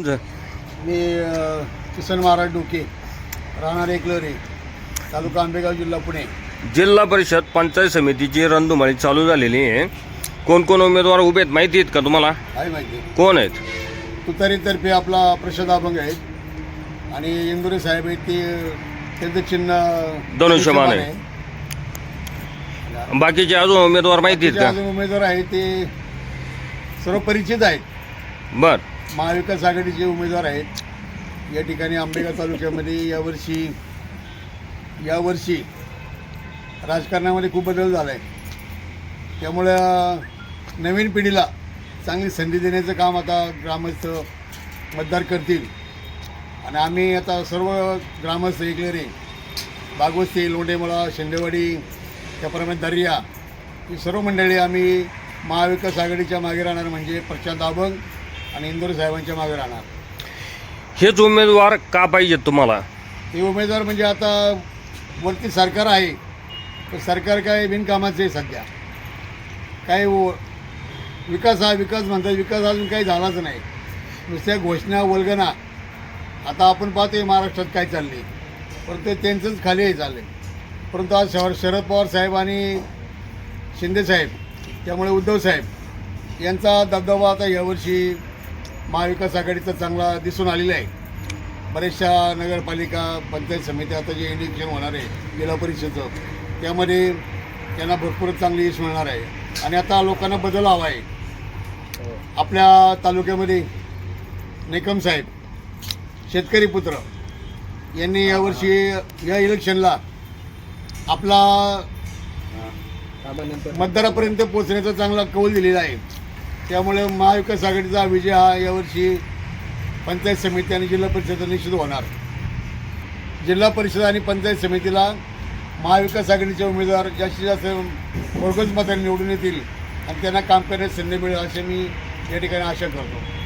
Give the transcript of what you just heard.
तुमचं? मी किसन महाराज डोके, राहणार एकलरे, तालुका आंबेगाव, जिल्हा पुणे. जिल्हा परिषद पंचायत समितीची रणधुमाळी चालू झालेली आहे. कोण कोण उमेदवार उभे आहेत माहिती आहेत का तुम्हाला? आहे माहिती. कोण आहेत? तुतारीतर्फे आपला प्रसाद अभंग आहेत आणि इंदुरे साहेब आहेत, ते त्यांचं चिन्ह धनुष्यबाण आहे. बाकीचे अजून उमेदवार माहिती आहेत का? अजून उमेदवार आहेत ते सर्व परिचित आहेत. बर. महाविकास आघाडीचे उमेदवार आहेत. या ठिकाणी आंबेगाव तालुक्यामध्ये यावर्षी राजकारणामध्ये खूप बदल झाला आहे. त्यामुळं नवीन पिढीला चांगली संधी देण्याचं काम आता ग्रामस्थ मतदार करतील. आणि आम्ही आता सर्व ग्रामस्थ एकलेरे, बागवस्ती, लोंढेमळा, शेंदेवाडी, त्याप्रमाणे दर्या, ही सर्व मंडळी आम्ही महाविकास आघाडीच्या मागे राहणार, म्हणजे प्रशांत अभंग आणि इंदुरे साहेबांच्या मागे राहणार. हेच उमेदवार का पाहिजेत तुम्हाला? हे उमेदवार म्हणजे आता वरती सरकार आहे, तर सरकार काय बिनकामाचं आहे सध्या. काय विकास म्हणतात, विकास अजून काही झालाच नाही. नुसत्या घोषणा, वल्गना. आता आपण पाहतोय महाराष्ट्रात काय चालले, परंतु त्यांचंच खाली हे चाललं आहे. परंतु आज शरद पवार साहेब आणि शिंदे साहेब, त्यामुळे उद्धव साहेब यांचा दबदबा आता यावर्षी महाविकास आघाडीचा चांगला दिसून आलेला आहे. बऱ्याचशा नगरपालिका, पंचायत समिती, आता जे इलेक्शन होणार आहे जिल्हा परिषदेचं, त्यामध्ये त्यांना भरपूर चांगली यश मिळणार आहे. आणि आता लोकांना बदल हवा आहे. आपल्या तालुक्यामध्ये निकम साहेब, शेतकरी पुत्र, यांनी यावर्षी या इलेक्शनला आपला मतदारापर्यंत पोहोचण्याचा चांगला कौल दिलेला आहे. त्यामुळे महाविकास आघाडीचा विजय हा यावर्षी पंचायत समिती आणि जिल्हा परिषद निश्चित होणार. जिल्हा परिषद आणि पंचायत समितीला महाविकास आघाडीचे उमेदवार जास्तीत जास्त भरघोस मताने निवडून येतील आणि त्यांना काम करण्यास संधी मिळेल असे मी या ठिकाणी आशा करतो.